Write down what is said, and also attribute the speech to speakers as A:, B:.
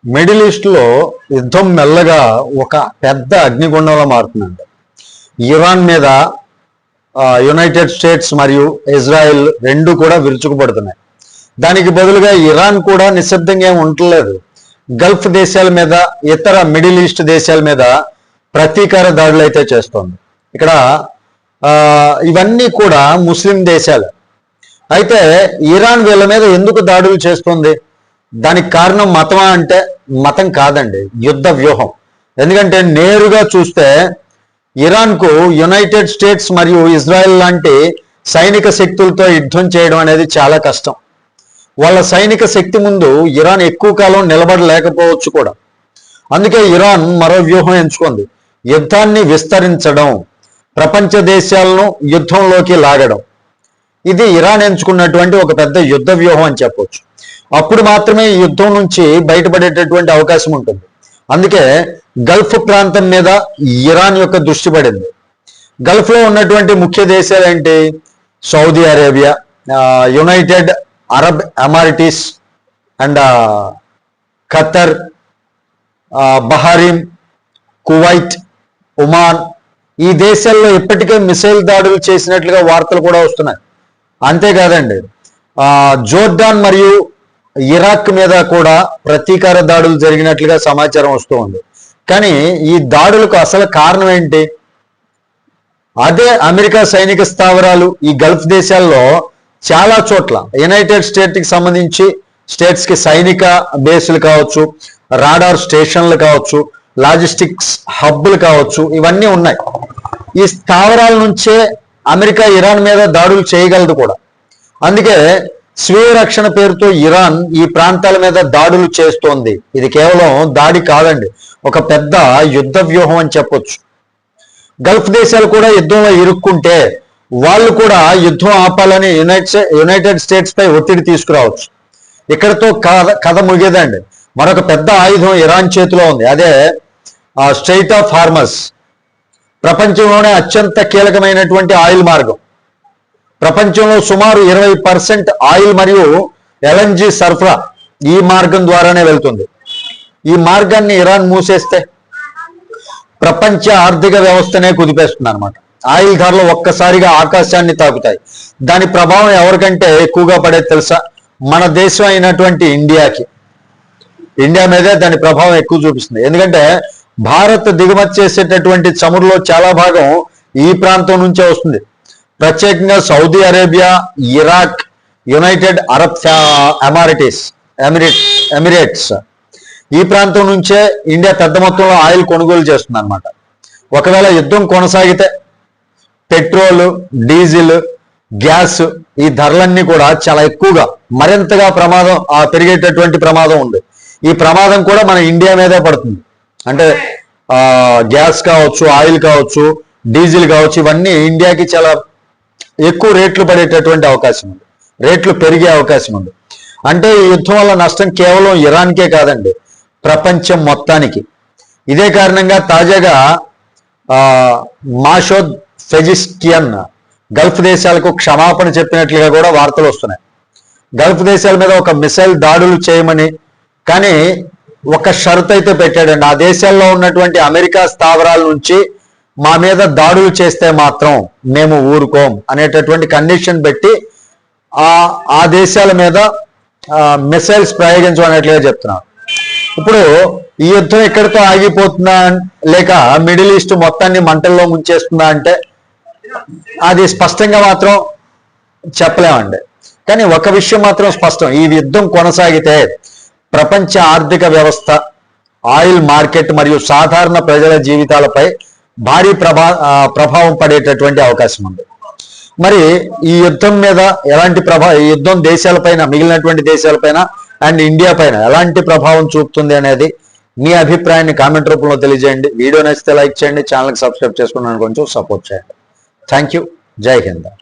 A: Middle ఈస్ట్లో యుద్ధం మెల్లగా ఒక పెద్ద అగ్నిగుండంలో మారుతుందండి. ఇరాన్ మీద యునైటెడ్ స్టేట్స్ మరియు ఇజ్రాయెల్ రెండు కూడా విరుచుకుపడుతున్నాయి. దానికి బదులుగా ఇరాన్ కూడా నిశ్శబ్దంగా ఏమి ఉండలేదు. గల్ఫ్ దేశాల మీద, ఇతర మిడిల్ ఈస్ట్ దేశాల మీద ప్రతీకార దాడులు అయితే చేస్తోంది. ఇక్కడ ఇవన్నీ కూడా ముస్లిం దేశాలు. అయితే ఇరాన్ వీళ్ళ మీద ఎందుకు దాడులు చేస్తుంది? దానికి కారణం మతమా అంటే మతం కాదండి, యుద్ధ వ్యూహం. ఎందుకంటే నేరుగా చూస్తే ఇరాన్కు యునైటెడ్ స్టేట్స్ మరియు ఇజ్రాయెల్ లాంటి సైనిక శక్తులతో యుద్ధం చేయడం అనేది చాలా కష్టం. వాళ్ళ సైనిక శక్తి ముందు ఇరాన్ ఎక్కువ కాలం నిలబడలేకపోవచ్చు కూడా. అందుకే ఇరాన్ మరో వ్యూహం ఎంచుకుంది, యుద్ధాన్ని విస్తరించడం, ప్రపంచ దేశాలను యుద్ధంలోకి లాగడం. ఇది ఇరాన్ ఎంచుకున్నటువంటి ఒక పెద్ద యుద్ధ వ్యూహం అని చెప్పవచ్చు. అప్పుడు మాత్రమే ఈ యుద్ధం నుంచి బయటపడేటటువంటి అవకాశం ఉంటుంది. అందుకే గల్ఫ్ ప్రాంతం మీద ఇరాన్ యొక్క దృష్టి పడింది. గల్ఫ్లో ఉన్నటువంటి ముఖ్య దేశాలు ఏంటి? Saudi Arabia, United Arab Emirates and Qatar, బహరీన్, Kuwait, Oman. ఈ దేశాల్లో ఇప్పటికే మిసైల్ దాడులు చేసినట్లుగా వార్తలు కూడా వస్తున్నాయి. అంతేకాదండి, జోర్డాన్ మరియు ఇరాక్ మీద కూడా ప్రతీకార దాడులు జరిగినట్లుగా సమాచారం వస్తూ ఉంది. కానీ ఈ దాడులకు అసలు కారణం ఏంటి? అదే అమెరికా సైనిక స్థావరాలు ఈ గల్ఫ్ దేశాల్లో చాలా చోట్ల యునైటెడ్ స్టేట్స్కి సంబంధించి స్టేట్స్కి సైనిక బేసులు కావచ్చు, రాడార్ స్టేషన్లు కావచ్చు, లాజిస్టిక్స్ హబ్బులు కావచ్చు, ఇవన్నీ ఉన్నాయి. ఈ స్థావరాల నుంచే అమెరికా ఇరాన్ మీద దాడులు చేయగలదు కూడా. అందుకే స్వీయ రక్షణ పేరుతో ఇరాన్ ఈ ప్రాంతాల మీద దాడులు చేస్తోంది. ఇది కేవలం దాడి కాదండి, ఒక పెద్ద యుద్ధ వ్యూహం అని చెప్పొచ్చు. గల్ఫ్ దేశాలు కూడా యుద్ధంలో ఇరుక్కుంటే వాళ్ళు కూడా యుద్ధం ఆపాలని యునైటెడ్ స్టేట్స్ పై ఒత్తిడి తీసుకురావచ్చు. ఇక్కడతో కథ ముగిదండి. మరొక పెద్ద ఆయుధం ఇరాన్ చేతిలో ఉంది, అదే స్ట్రెయిట్ ఆఫ్ హార్మస్. ప్రపంచంలోనే అత్యంత కీలకమైనటువంటి ఆయిల్ మార్గం. ప్రపంచంలో సుమారు 20% ఆయిల్ మరియు ఎల్ఎన్జి సరఫరా ఈ మార్గం ద్వారానే వెళ్తుంది. ఈ మార్గాన్ని ఇరాన్ మూసేస్తే ప్రపంచ ఆర్థిక వ్యవస్థనే కుదిపేస్తుంది అనమాట. ఆయిల్ ధరలు ఒక్కసారిగా ఆకాశాన్ని తాకుతాయి. దాని ప్రభావం ఎవరికంటే ఎక్కువగా పడేది తెలుసా? మన దేశం అయినటువంటి ఇండియాకి. ఇండియా మీదే దాని ప్రభావం ఎక్కువ చూపిస్తుంది. ఎందుకంటే భారత్ దిగుమతి చేసేటటువంటి చమురులో చాలా భాగం ఈ ప్రాంతం నుంచే వస్తుంది. ప్రత్యేకంగా Saudi Arabia, Iraq, United Arab Emirates ఈ ప్రాంతం నుంచే ఇండియా పెద్ద మొత్తంలో ఆయిల్ కొనుగోలు చేస్తుంది అనమాట. ఒకవేళ యుద్ధం కొనసాగితే పెట్రోల్, డీజిల్, గ్యాస్ ఈ ధరలన్నీ కూడా చాలా ఎక్కువగా మరింతగా పెరిగేటటువంటి ప్రమాదం ఉంది. ఈ ప్రమాదం కూడా మన ఇండియా మీదే పడుతుంది. అంటే గ్యాస్ కావచ్చు, ఆయిల్ కావచ్చు, డీజిల్ కావచ్చు, ఇవన్నీ ఇండియాకి చాలా ఎక్కువ రేట్లు పడేటటువంటి అవకాశం ఉంది, రేట్లు పెరిగే అవకాశం ఉంది. అంటే ఈ యుద్ధం వల్ల నష్టం కేవలం ఇరాన్కే కాదండి, ప్రపంచం మొత్తానికి. ఇదే కారణంగా తాజాగా మాషోద్ ఫెజిస్కియన్ గల్ఫ్ దేశాలకు క్షమాపణ చెప్పినట్లుగా కూడా వార్తలు వస్తున్నాయి. గల్ఫ్ దేశాల మీద ఒక మిసైల్ దాడులు చేయమని, కానీ ఒక షరతు అయితే పెట్టాడండి. ఆ దేశాల్లో ఉన్నటువంటి అమెరికా స్థావరాల నుంచి మా మీద దాడులు చేస్తే మాత్రం మేము ఊరుకోం అనేటటువంటి కండిషన్ పెట్టి ఆ దేశాల మీద మిసైల్స్ ప్రయోగించమన్నట్లుగా చెప్తున్నారు. ఇప్పుడు ఈ యుద్ధం ఎక్కడితో ఆగిపోతుందా, లేక మిడిల్ ఈస్ట్ మొత్తాన్ని మంటల్లో ముంచేస్తుందా అంటే అది స్పష్టంగా మాత్రం చెప్పలేమండి. కానీ ఒక విషయం మాత్రం స్పష్టం, ఈ యుద్ధం కొనసాగితే ప్రపంచ ఆర్థిక వ్యవస్థ, ఆయిల్ మార్కెట్ మరియు సాధారణ ప్రజల జీవితాలపై భారీ ప్రభావం పడేటటువంటి అవకాశం ఉంది. మరి ఈ యుద్ధం మీద ఎలాంటి ఈ యుద్ధం దేశాలపైన, మిగిలినటువంటి దేశాలపైన అండ్ ఇండియా పైన ఎలాంటి ప్రభావం చూపుతుంది అనేది మీ అభిప్రాయాన్ని కామెంట్ రూపంలో తెలియజేయండి. వీడియో నచ్చితే లైక్ చేయండి, ఛానల్కి సబ్స్క్రైబ్ చేసుకున్నాను కొంచెం సపోర్ట్ చేయండి. Thank you. జై హింద్.